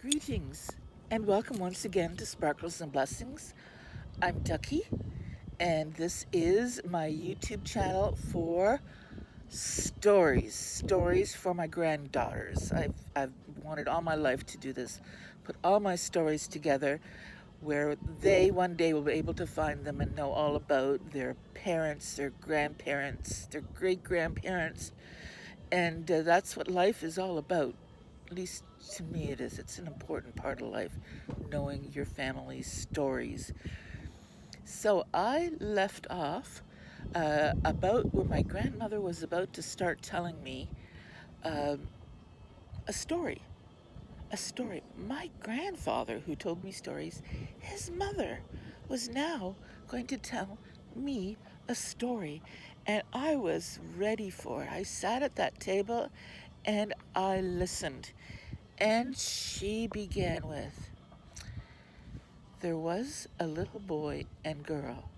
Greetings and welcome once again to Sparkles and Blessings. I'm Ducky, and this is my YouTube channel for stories for my granddaughters. I've wanted all my life to do this, put all my stories together where they one day will be able to find them and know all about their parents, their grandparents, their great-grandparents, and that's what life is all about. At least to me it is. It's an important part of life, knowing your family's stories. So I left off about where my grandmother was about to start telling me um, a story. A story. My grandfather, who told me stories, his mother was now going to tell me a story. And I was ready for it. I sat at that table and I listened. And she began with, there was a little boy and girl.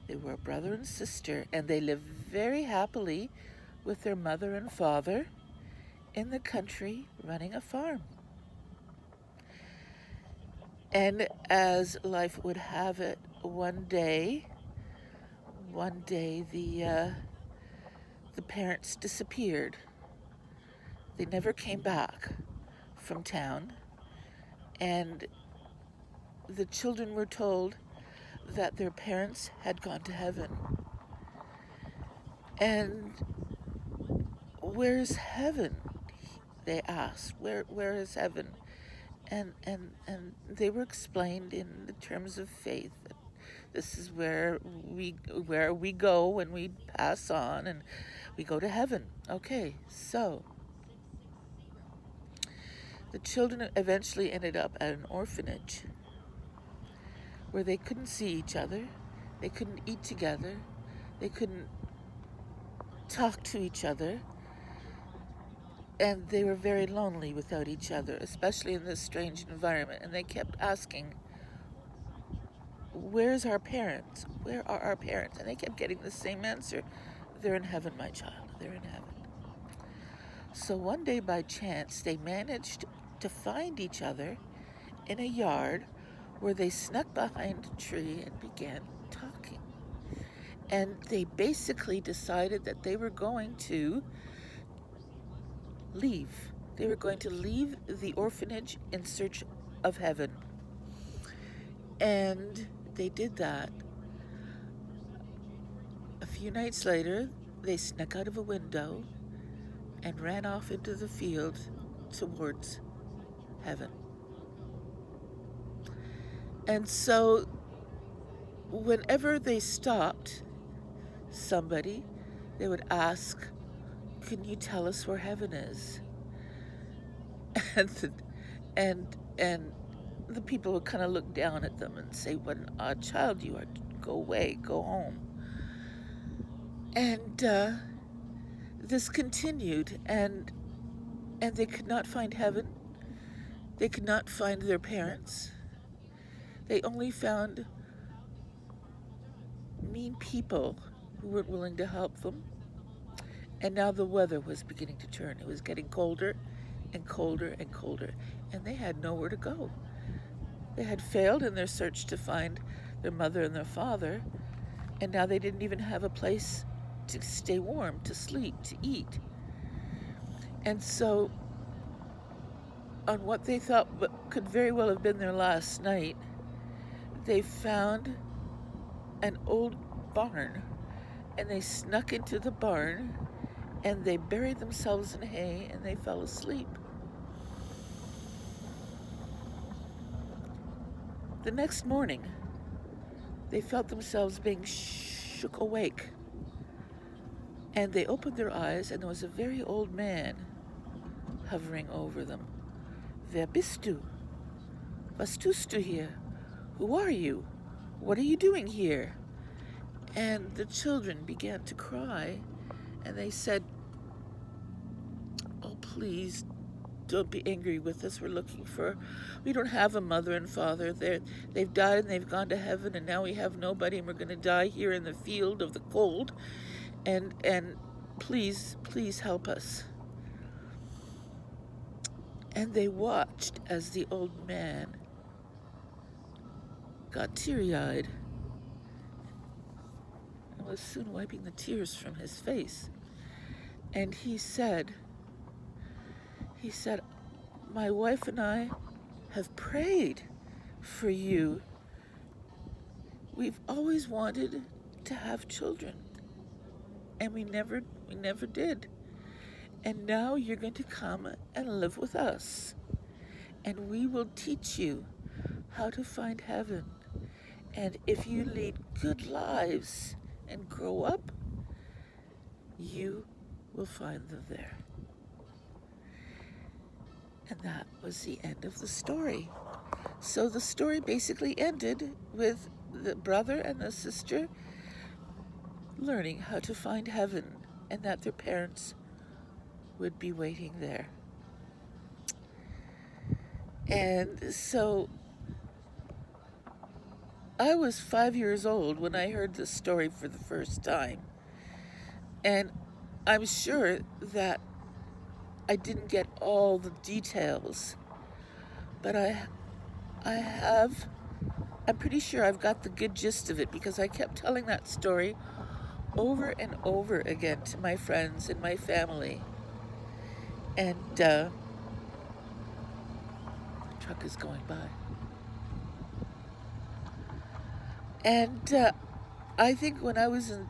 They were a brother and sister, and they lived very happily with their mother and father in the country running a farm. And as life would have it, one day the parents disappeared. They never came back from town, and the children were told that their parents had gone to heaven. And where's heaven? They asked. Where is heaven? And they were explained in the terms of faith that this is where we go when we pass on, and we go to heaven. Okay, so the children eventually ended up at an orphanage where they couldn't see each other, they couldn't eat together, they couldn't talk to each other, and they were very lonely without each other, especially in this strange environment. And they kept asking, where's our parents? Where are our parents? And they kept getting the same answer. They're in heaven, my child. They're in heaven. So one day, by chance, they managed to find each other in a yard where they snuck behind a tree and began talking. And they basically decided that they were going to leave. They were going to leave the orphanage in search of heaven. And they did that. A few nights later, they snuck out of a window and ran off into the field towards heaven. And so, whenever they stopped somebody, they would ask, can you tell us where heaven is? And and the people would kind of look down at them and say, what an odd child you are. Go away, go home. And this continued, and they could not find heaven. They could not find their parents. They only found mean people who weren't willing to help them. And now the weather was beginning to turn. It was getting colder and colder and colder, and they had nowhere to go. They had failed in their search to find their mother and their father, and now they didn't even have a place to stay warm, to sleep, to eat. And so, on what they thought could very well have been their last night, they found an old barn, and they snuck into the barn, and they buried themselves in hay, and they fell asleep. The next morning, they felt themselves being shook awake, and they opened their eyes, and there was a very old man hovering over them. Wer bist du? Was tust du hier? Who are you? What are you doing here? And the children began to cry, and they said, oh, please, don't be angry with us. We don't have a mother and father. They've died and they've gone to heaven, and now we have nobody, and we're going to die here in the field of the cold. And please help us. And they watched as the old man got teary-eyed and was soon wiping the tears from his face. And he said, my wife and I have prayed for you. We've always wanted to have children, and we never did. And now you're going to come and live with us, and we will teach you how to find heaven. And if you lead good lives and grow up, you will find them there. And that was the end of the story. So the story basically ended with the brother and the sister learning how to find heaven, and that their parents would be waiting there. And so I was 5 years old when I heard this story for the first time. And I'm sure that I didn't get all the details, but I'm pretty sure I've got the good gist of it, because I kept telling that story over and over again to my friends and my family. And the truck is going by. And I think when I was in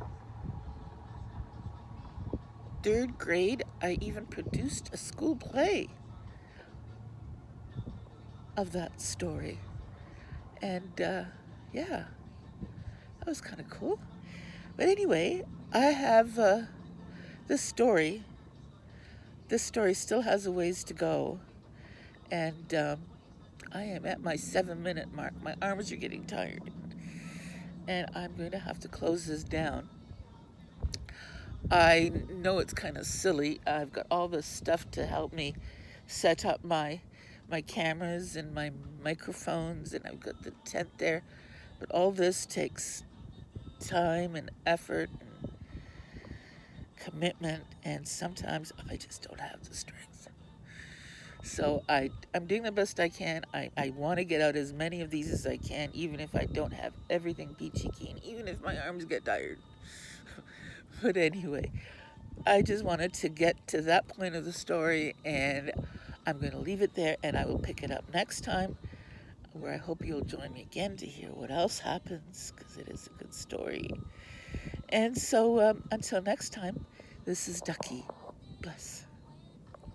3rd grade, I even produced a school play of that story. And yeah, that was kind of cool. But anyway, I have this story. This story still has a ways to go. And I am at my 7-minute mark. My arms are getting tired. And I'm going to have to close this down. I know it's kind of silly. I've got all this stuff to help me set up my cameras and my microphones, and I've got the tent there. But all this takes time and effort and commitment, and sometimes I just don't have the strength. So I'm doing the best I can. I want to get out as many of these as I can, even if I don't have everything peachy keen, even if my arms get tired. But anyway, I just wanted to get to that point of the story, and I'm going to leave it there, and I will pick it up next time, where I hope you'll join me again to hear what else happens, because it is a good story. And so until next time, this is Ducky. Bless.